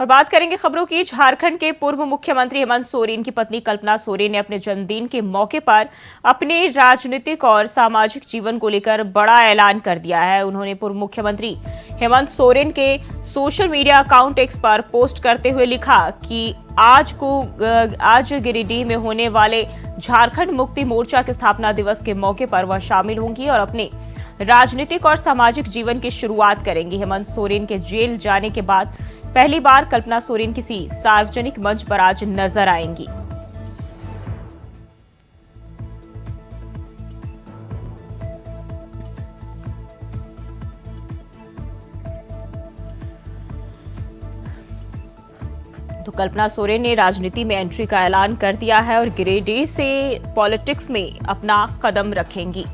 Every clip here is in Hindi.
और बात करेंगे खबरों की। झारखंड के पूर्व मुख्यमंत्री हेमंत सोरेन की पत्नी कल्पना सोरेन ने अपने जन्मदिन के मौके पर अपने राजनीतिक और सामाजिक जीवन को लेकर बड़ा ऐलान कर दिया है। उन्होंने पूर्व मुख्यमंत्री हेमंत सोरेन के सोशल मीडिया अकाउंट एक्स पर पोस्ट करते हुए लिखा कि आज गिरिडीह में होने वाले झारखंड मुक्ति मोर्चा के स्थापना दिवस के मौके पर वह शामिल होंगी और अपने राजनीतिक और सामाजिक जीवन की शुरुआत करेंगी। हेमंत सोरेन के जेल जाने के बाद पहली बार कल्पना सोरेन किसी सार्वजनिक मंच पर आज नजर आएंगी। तो कल्पना सोरेन ने राजनीति में एंट्री का ऐलान कर दिया है और गिरिडीह से पॉलिटिक्स में अपना कदम रखेंगी।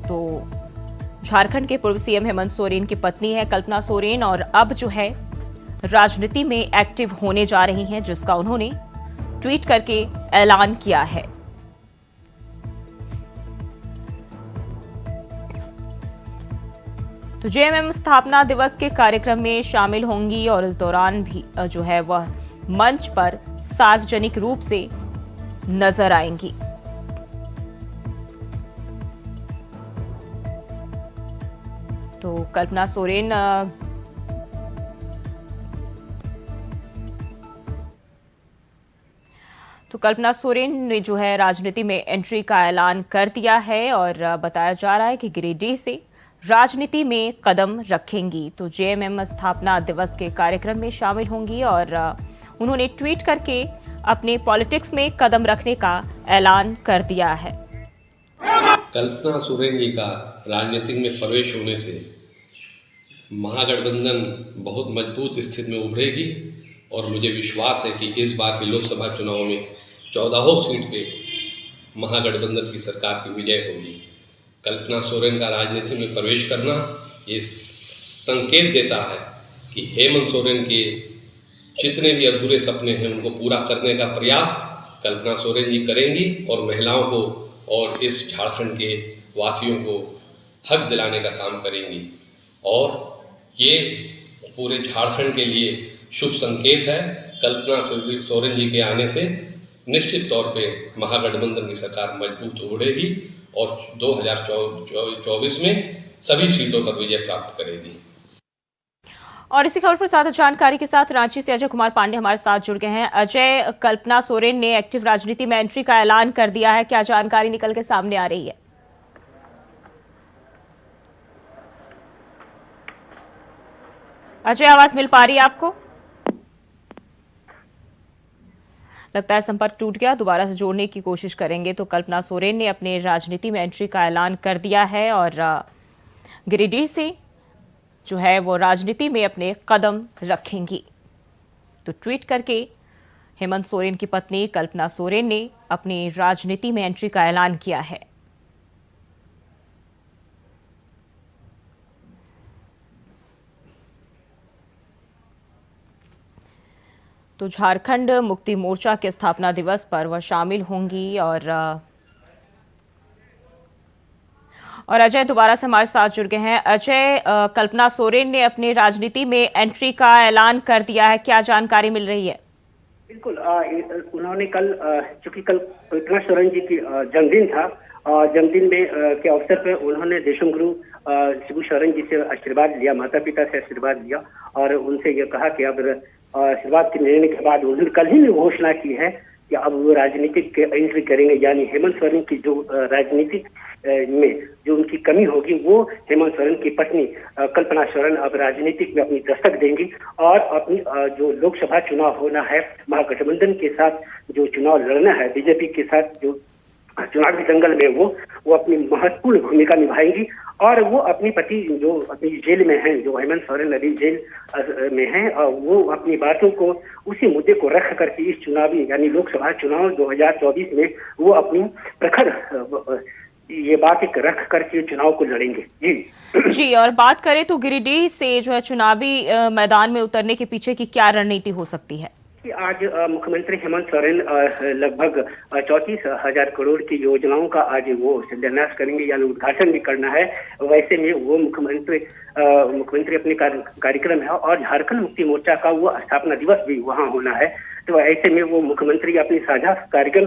तो झारखंड के पूर्व सीएम हेमंत सोरेन की पत्नी है कल्पना सोरेन और अब जो है राजनीति में एक्टिव होने जा रही हैं, जिसका उन्होंने ट्वीट करके ऐलान किया है। तो जेएमएम स्थापना दिवस के कार्यक्रम में शामिल होंगी और इस दौरान भी जो है वह मंच पर सार्वजनिक रूप से नजर आएंगी। तो कल्पना सोरेन ने जो है राजनीति में एंट्री का ऐलान कर दिया है और बताया जा रहा है कि गिरिडीह से राजनीति में कदम रखेंगी। तो जेएमएम स्थापना दिवस के कार्यक्रम में शामिल होंगी और उन्होंने ट्वीट करके अपने पॉलिटिक्स में कदम रखने का ऐलान कर दिया है। कल्पना सोरेन जी का राजनीतिक में प्रवेश होने से महागठबंधन बहुत मजबूत स्थिति में उभरेगी और मुझे विश्वास है कि इस बार के लोकसभा चुनाव में 14 सीट पे महागठबंधन की सरकार की विजय होगी। कल्पना सोरेन का राजनीति में प्रवेश करना ये संकेत देता है कि हेमंत सोरेन के जितने भी अधूरे सपने हैं उनको पूरा करने का प्रयास कल्पना सोरेन जी करेंगी और महिलाओं को और इस झारखंड के वासियों को हक दिलाने का काम करेंगी। और ये पूरे झारखंड के लिए शुभ संकेत है। कल्पना सोरेन जी के आने से निश्चित तौर पे महागठबंधन की सरकार मजबूत उभरेगी और 2024 में सभी सीटों पर विजय प्राप्त करेगी। और इसी खबर पर ज्यादा जानकारी के साथ रांची से अजय कुमार पांडे हमारे साथ जुड़ गए हैं। अजय, कल्पना सोरेन ने एक्टिव राजनीति में एंट्री का ऐलान कर दिया है, क्या जानकारी निकल के सामने आ रही है? अजय, आवाज मिल पा रही है आपको? लगता है संपर्क टूट गया, दोबारा से जोड़ने की कोशिश करेंगे। तो कल्पना सोरेन ने अपने राजनीति में एंट्री का ऐलान कर दिया है और गिरिडीह से जो है वो राजनीति में अपने कदम रखेंगी। तो ट्वीट करके हेमंत सोरेन की पत्नी कल्पना सोरेन ने अपनी राजनीति में एंट्री का ऐलान किया है। तो झारखंड मुक्ति मोर्चा के स्थापना दिवस पर वह शामिल होंगी और अजय दोबारा से हमारे साथ जुड़ गए हैं। अजय, कल्पना सोरेन ने अपने राजनीति में एंट्री का ऐलान कर दिया है, क्या जानकारी मिल रही है? बिल्कुल, उन्होंने कल चूंकि कल कल्पना सोरेन जी की जन्मदिन था और जन्मदिन में के अवसर पर उन्होंने देशम गुरु शिबू सोरेन जी से आशीर्वाद लिया, माता पिता से आशीर्वाद लिया और उनसे ये कहा कि अब आशीर्वाद के लेने के बाद उन्होंने कल ही घोषणा की है कि अब वो राजनीतिक एंट्री करेंगे। यानी हेमंत सोरेन की जो राजनीतिक में जो उनकी कमी होगी वो हेमंत सोरेन की पत्नी कल्पना सोरेन अब राजनीतिक में अपनी दस्तक देंगी और अपनी जो लोकसभा चुनाव होना है महागठबंधन के साथ जो चुनाव लड़ना है बीजेपी के साथ जो चुनावी दंगल में वो अपनी महत्वपूर्ण भूमिका निभाएंगी और वो अपनी पति जो अपनी जेल में हैं, जो हेमंत सोरेन अभी जेल में हैं, वो अपनी बातों को उसी मुद्दे को रख करके इस चुनावी यानी लोकसभा चुनाव 2024 में वो अपनी प्रखर ये बात एक रख करके चुनाव को लड़ेंगे। जी, और बात करें तो गिरिडीह से जो है चुनावी मैदान में उतरने के पीछे की क्या रणनीति हो सकती है? आज मुख्यमंत्री हेमंत सोरेन लगभग 34,000 करोड़ की योजनाओं का आज वो शिलान्यास करेंगे यानी उद्घाटन भी करना है। वैसे में वो मुख्यमंत्री मुख्यमंत्री अपने कार्यक्रम है और झारखंड मुक्ति मोर्चा का वो स्थापना दिवस भी वहाँ होना है। तो ऐसे में वो मुख्यमंत्री अपनी साझा कार्यक्रम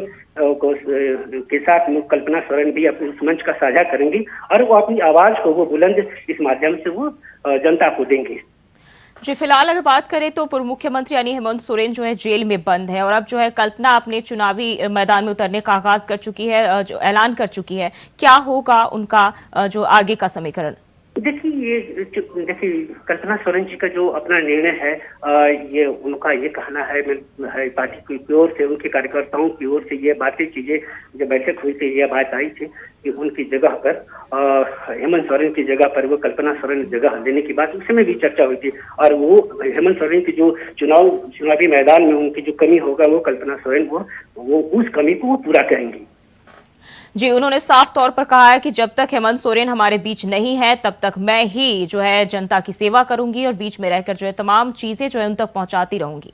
के साथ कल्पना सोरेन भी अपने उस मंच का साझा करेंगी और वो अपनी आवाज को वो बुलंद इस माध्यम से वो जनता को देंगे। जी, फिलहाल अगर बात करें तो पूर्व मुख्यमंत्री यानी हेमंत सोरेन जो है जेल में बंद है और अब जो है कल्पना अपने चुनावी मैदान में उतरने का आगाज कर चुकी है, जो ऐलान कर चुकी है। क्या होगा उनका जो आगे का समीकरण? देखिए कल्पना सोरेन जी का जो अपना निर्णय है, ये उनका ये कहना है पार्टी की ओर से, उनके कार्यकर्ताओं की ओर से ये चीजें जब बैठक हुई थी, यह बात आई थी कि उनकी जगह पर हेमंत सोरेन की जगह पर वो कल्पना सोरेन जगह लेने की बात उसमें भी चर्चा हुई थी और वो हेमंत सोरेन की जो चुनावी मैदान में उनकी जो कमी होगा वो कल्पना सोरेन वो उस कमी को वो पूरा करेंगी। जी, उन्होंने साफ तौर पर कहा है कि जब तक हेमंत सोरेन हमारे बीच नहीं है तब तक मैं ही जो है जनता की सेवा करूंगी और बीच में रहकर जो है तमाम चीजें जो है उन तक पहुंचाती रहूंगी।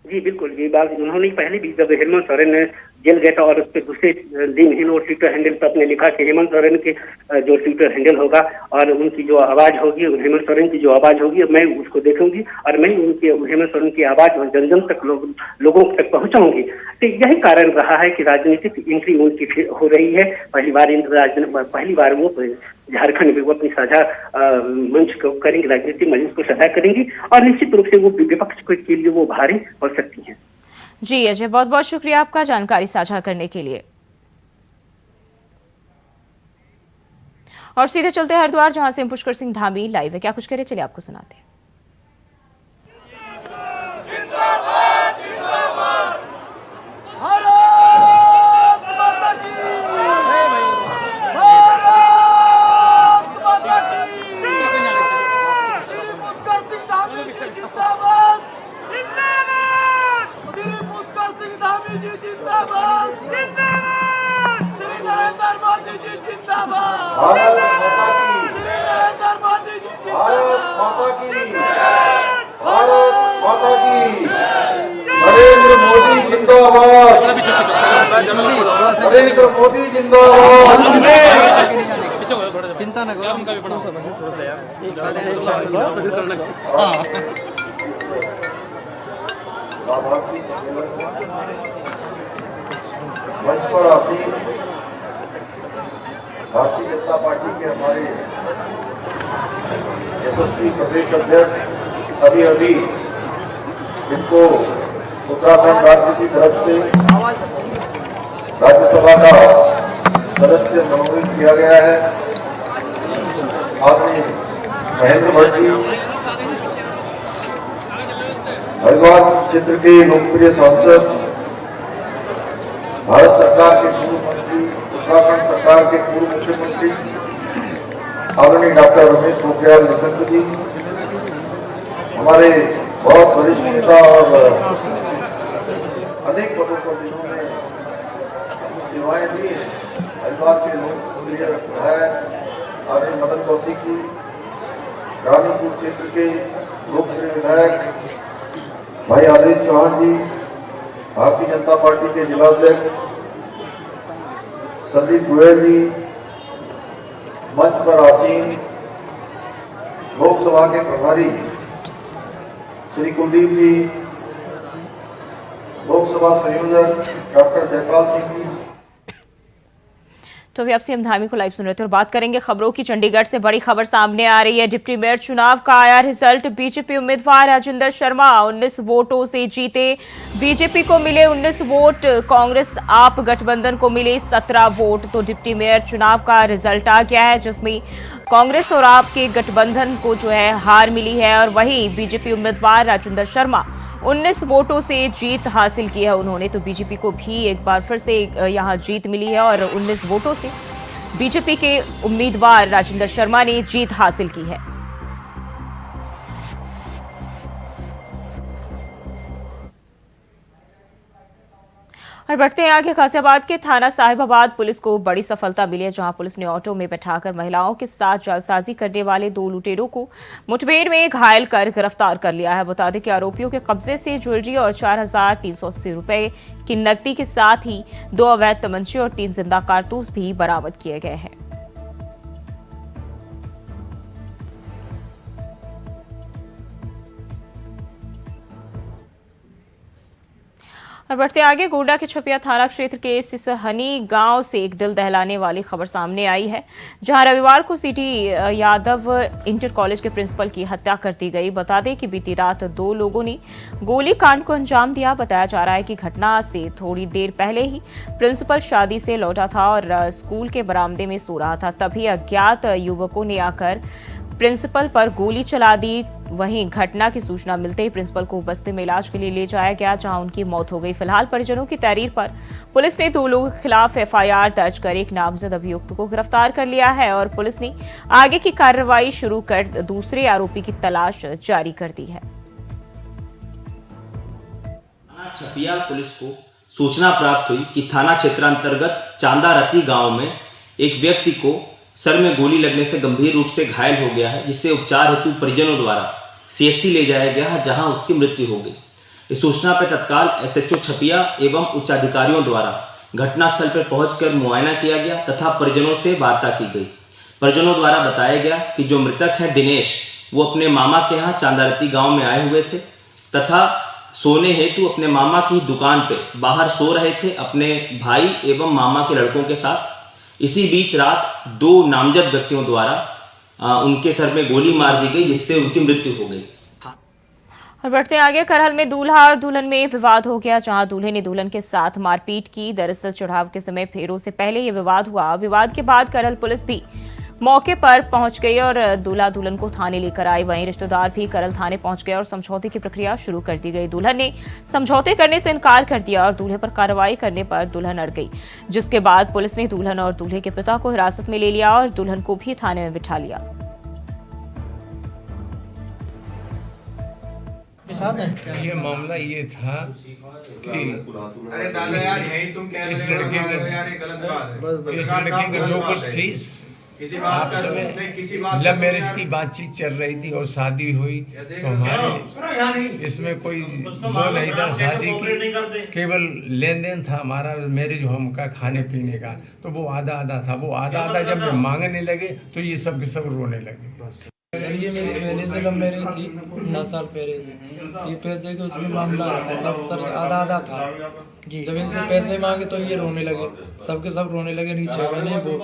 जी बिल्कुल, ये बात उन्होंने पहले भी जब हेमंत सोरेन ने जेल गया था और उसके दूसरे दिन ही वो ट्विटर हैंडल पर अपने लिखा कि हेमंत सोरेन के जो ट्विटर हैंडल होगा और उनकी जो आवाज होगी, हेमंत सोरेन की जो आवाज होगी मैं उसको देखूंगी और मैं उनके हेमंत सोरेन की आवाज जन जन तक लोगों तक पहुंचाऊंगी। तो यही कारण रहा है कि राजनीतिक एंट्री उनकी हो रही है। पहली बार वो झारखंड में वो अपनी साझा मंच को करेंगे, राजनीतिक मंच को साझा करेंगी और निश्चित रूप से वो विपक्ष के लिए वो भारी पड़ सकती है। जी अजय, बहुत बहुत शुक्रिया आपका जानकारी साझा करने के लिए। और सीधे चलते हैं हरिद्वार, जहां से पुष्कर सिंह धामी लाइव है। क्या कुछ करे, चलिए आपको सुनाते हैं। भारत माता की, भारत माता की, भारत माता की। नरेंद्र मोदी जिंदाबाद, नरेंद्र मोदी जिंदाबाद। चिंता न करो, लाभार्थी सम्मेलन मंच पर आसीन भारतीय जनता पार्टी के हमारे यशस्वी प्रदेश अध्यक्ष अभी जिनको उत्तराखंड राज्य की तरफ से राज्यसभा का सदस्य मनोनीत किया गया है, आदरणीय महेंद्र भट्ट जी, हरिद्वार क्षेत्र के लोकप्रिय सांसद, भारत सरकार के पूर्व मंत्री, उत्तराखंड सरकार के पूर्व मुख्यमंत्री आदरणीय डॉक्टर रमेश पोखरियाल निशंक जी, हमारे बहुत वरिष्ठ नेता और अनेक पदों पर जिन्होंने अपनी सेवाएं दी हैं, हरिद्वार के लोकप्रिय विधायक आदरणीय मदन कौशिक जी, रानीपुर क्षेत्र के लोकप्रिय विधायक भाई आदेश चौहान जी, भारतीय जनता पार्टी के जिला अध्यक्ष संदीप गोयल जी, मंच पर आसीन लोकसभा के प्रभारी श्री कुलदीप जी, लोकसभा संयोजक डॉक्टर जयपाल सिंह जी। तो अभी आप सीएम धामी को लाइव सुन रहे थे और बात करेंगे खबरों की। चंडीगढ़ से बड़ी खबर सामने आ रही है। डिप्टी मेयर चुनाव का आया रिजल्ट। बीजेपी उम्मीदवार राजेंद्र शर्मा 19 वोटों से जीते। बीजेपी को मिले 19 वोट, कांग्रेस आप गठबंधन को मिले 17 वोट। तो डिप्टी मेयर चुनाव का रिजल्ट आ गया है, जिसमें कांग्रेस और आप के गठबंधन को जो है हार मिली है और वहीं बीजेपी उम्मीदवार राजेंद्र शर्मा 19 वोटों से जीत हासिल की है उन्होंने। तो बीजेपी को भी एक बार फिर से यहां जीत मिली है और 19 वोटों से बीजेपी के उम्मीदवार राजेंद्र शर्मा ने जीत हासिल की है। और बढ़ते हैं आगे। गाजियाबाद के थाना साहिबाबाद पुलिस को बड़ी सफलता मिली है, जहां पुलिस ने ऑटो में बैठाकर महिलाओं के साथ जालसाजी करने वाले 2 लुटेरों को मुठभेड़ में घायल कर गिरफ्तार कर लिया है। बता दें कि आरोपियों के कब्जे से ज्वेलरी और 4,380 रुपए की नकदी के साथ ही 2 अवैध तमंचे और 3 जिंदा कारतूस भी बरामद किए गए हैं। और बढ़ते आगे, गोड्डा के छपिया थाना क्षेत्र के सिसहनी गांव से एक दिल दहलाने वाली खबर सामने आई है, जहां रविवार को सिटी यादव इंटर कॉलेज के प्रिंसिपल की हत्या कर दी गई। बता दें कि बीती रात 2 लोगों ने गोली कांड को अंजाम दिया। बताया जा रहा है कि घटना से थोड़ी देर पहले ही प्रिंसिपल शादी से लौटा था और स्कूल के बरामदे में सो रहा था, तभी अज्ञात युवकों ने आकर प्रिंसिपल पर गोली चला दी। वहीं घटना की सूचना मिलते ही प्रिंसिपल को बस्ती में इलाज के लिए ले जाया गया, जहां उनकी मौत हो गई। फिलहाल परिजनों की तहरीर पर पुलिस ने 2 लोगों के खिलाफ FIR दर्ज कर एक नामजद अभियुक्त को गिरफ्तार कर लिया है और पुलिस ने आगे की कार्रवाई शुरू कर दूसरे आरोपी की तलाश जारी कर दी है। थाना छपिया पुलिस को सूचना प्राप्त हुई कि थाना क्षेत्र अंतर्गत चांदारती गांव में एक व्यक्ति को सर में गोली लगने से गंभीर रूप से घायल हो गया है, जिससे उपचार हेतु परिजनों द्वारा CHC ले जाया गया है, जहां उसकी मृत्यु हो गई। इस सूचना पर तत्काल SHO छपिया एवं उच्च अधिकारियों द्वारा घटनास्थल पर पहुंचकर मुआयना किया गया तथा परिजनों से वार्ता की गई। परिजनों द्वारा बताया गया कि जो मृतक है दिनेश, वो अपने मामा के यहाँ चांदारती गाँव में आए हुए थे तथा सोने हेतु अपने मामा की दुकान पे बाहर सो रहे थे अपने भाई एवं मामा के लड़कों के साथ। इसी बीच रात 2 नामजद व्यक्तियों द्वारा उनके सर में गोली मार दी गई, जिससे उनकी मृत्यु हो गई। और बढ़ते आगे, करहल में दूल्हा और दुल्हन में विवाद हो गया, जहां दूल्हे ने दुल्हन के साथ मारपीट की। दरअसल चढ़ाव के समय फेरों से पहले यह विवाद हुआ। विवाद के बाद करहल पुलिस भी मौके पर पहुंच गई और दूल्हा दुल्हन को थाने लेकर आई। वहीं रिश्तेदार भी करहल थाने पहुंच गए और समझौते की प्रक्रिया शुरू कर दी गई। दुल्हन ने समझौते करने से इनकार कर दिया और दूल्हे पर कार्रवाई करने पर दुल्हन अड़ गई, जिसके बाद पुलिस ने दुल्हन और दूल्हे के पिता को हिरासत में ले लिया और दुल्हन को भी थाने में बिठा लिया। ये मामला ये था कि अरे दादा यार यही तुम कह इस रहे लड़के हो ने यार, ये गलत बात है। इस लड़के का जो कुछ थी किसी बात का नहीं, किसी बात लव मैरिज की बातचीत चल रही थी और शादी हुई, तो हमारे इसमें कोई वो नहीं था। शादी की केवल लेन देन था, हमारा मैरिज होम का खाने पीने का, तो वो आधा आधा था। वो आधा आधा जब मांगने लगे तो ये सब के सब रोने लगे। ये मेरी पहले से लव मैरिज थी 7 साल पहले से। ये पैसे के उसमें मामला था, सब सर आधा आधा था। जब इनसे पैसे मांगे तो ये रोने लगे, सबके सब रोने लगे नीचे। मैंने वो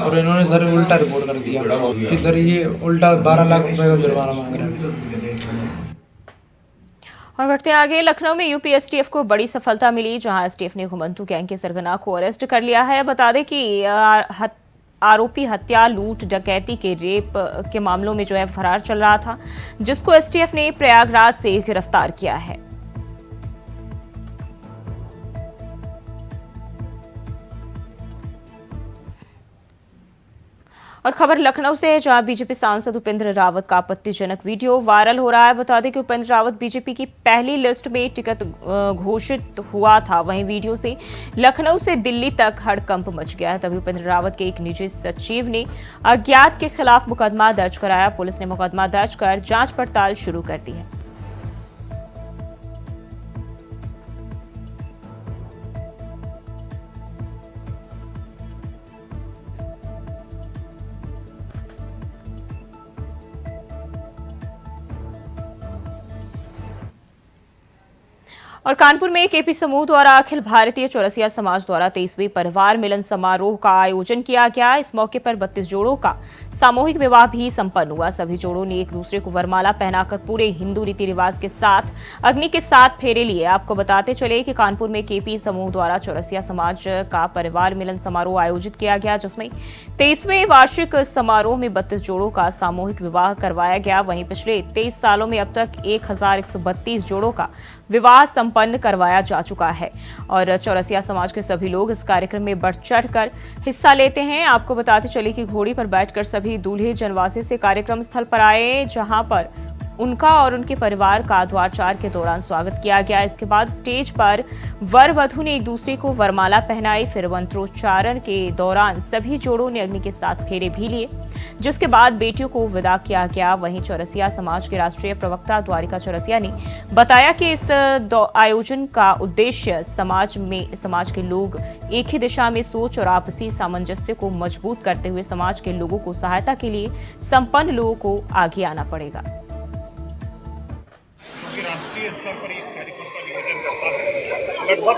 और इन्होंने सर उल्टा रिपोर्ट कर दिया कि सर ये उल्टा 12 लाख रुपए का जुर्माना मांग रहे हैं। और बढ़ते आगे, लखनऊ में यूपी STF को बड़ी सफलता मिली, जहां STF ने घुमंतु गैंग के सरगना को अरेस्ट कर लिया है। बता दें कि आरोपी हत्या, लूट, डकैती के रेप के मामलों में फरार चल रहा था, जिसको STF ने प्रयागराज से गिरफ्तार किया है। और खबर लखनऊ से है, जहां बीजेपी सांसद उपेंद्र रावत का आपत्तिजनक वीडियो वायरल हो रहा है। बता दें कि उपेंद्र रावत बीजेपी की पहली लिस्ट में टिकट घोषित हुआ था। वहीं वीडियो से लखनऊ से दिल्ली तक हड़कंप मच गया है। तभी उपेंद्र रावत के एक निजी सचिव ने अज्ञात के खिलाफ मुकदमा दर्ज कराया। पुलिस ने मुकदमा दर्ज कर जांच पड़ताल शुरू कर दी है। और कानपुर में KP समूह द्वारा अखिल भारतीय चौरसिया समाज द्वारा 23वें परिवार मिलन समारोह का आयोजन किया गया। इस मौके पर 32 जोड़ों का सामूहिक विवाह भी संपन्न हुआ। सभी जोड़ों ने एक दूसरे को वरमाला पहनाकर पूरे हिंदू रीति रिवाज के साथ अग्नि के 7 फेरे लिए। आपको बताते चले कि कानपुर में KP समूह द्वारा चौरसिया समाज का परिवार मिलन समारोह आयोजित किया गया, जिसमें 23वें वार्षिक समारोह में 32 जोड़ों का सामूहिक विवाह करवाया गया। वहीं पिछले 23 सालों में अब तक 1132 जोड़ों का विवाह संपन्न करवाया जा चुका है और चौरसिया समाज के सभी लोग इस कार्यक्रम में बढ़ चढ़कर हिस्सा लेते हैं। आपको बताते चले कि घोड़ी पर बैठकर सभी दूल्हे जनवासे से कार्यक्रम स्थल पर आए, जहां पर उनका और उनके परिवार का द्वारचार के दौरान स्वागत किया गया। इसके बाद स्टेज पर वर वधू ने एक दूसरे को वरमाला पहनाई। फिर मंत्रोच्चारण के दौरान सभी जोड़ों ने अग्नि के 7 फेरे भी लिए, जिसके बाद बेटियों को विदा किया गया। वहीं चौरसिया समाज के राष्ट्रीय प्रवक्ता द्वारिका चौरसिया ने बताया कि इस आयोजन का उद्देश्य समाज के लोग एक ही दिशा में सोच और आपसी सामंजस्य को मजबूत करते हुए समाज के लोगों को सहायता के लिए संपन्न लोगों को आगे आना पड़ेगा। राष्ट्रीय स्तर पर इस कार्यक्रम का आयोजन करता है। लगभग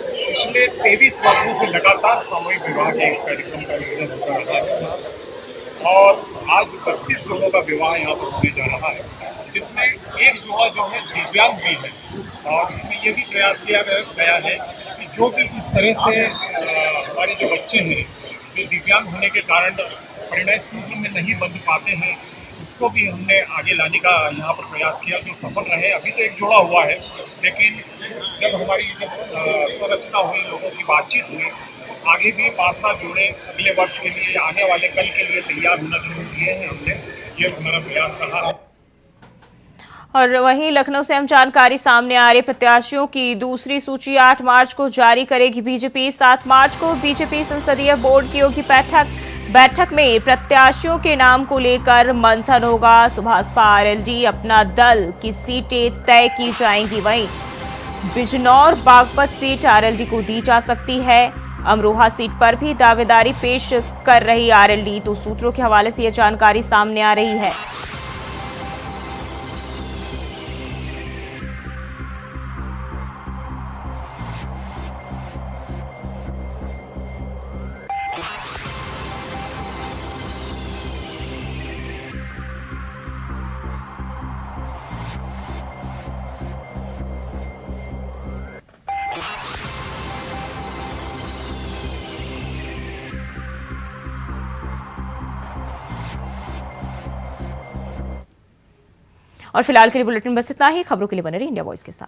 पिछले 23 वर्षों से लगातार सामूहिक विवाह के इस कार्यक्रम का आयोजन होता रहा है और आज 32 जोड़ों का विवाह यहाँ पर होने जा रहा है, जिसमें एक जोड़ा जो है दिव्यांग भी है और इसमें ये भी प्रयास किया गया है कि जो भी इस तरह से हमारे जो बच्चे हैं जो दिव्यांग होने के कारण परिणय सूत्र में नहीं बंध पाते हैं, उसको भी हमने आगे लाने का यहाँ पर प्रयास किया, जो सफल रहे। अभी तो एक जोड़ा हुआ है, लेकिन जब हमारी संरचना हुई, लोगों की बातचीत हुई, आगे भी 5-7 जोड़े अगले वर्ष के लिए, आने वाले कल के लिए तैयार होना शुरू किए हैं हमने। ये हमारा प्रयास रहा है। और वहीं लखनऊ से हम जानकारी सामने आ रही, प्रत्याशियों की दूसरी सूची 8 मार्च को जारी करेगी बीजेपी। 7 मार्च को बीजेपी संसदीय बोर्ड की होगी बैठक में प्रत्याशियों के नाम को लेकर मंथन होगा। सुभाषपा आरएलडी अपना दल की सीटें तय की जाएंगी। वहीं बिजनौर बागपत सीट आरएलडी को दी जा सकती है। अमरोहा सीट पर भी दावेदारी पेश कर रही आरएलडी, तो सूत्रों के हवाले से यह जानकारी सामने आ रही है। और फिलहाल के लिए बुलेटिन बस इतना ही। खबरों के लिए बने रहिए इंडिया वॉइस के साथ।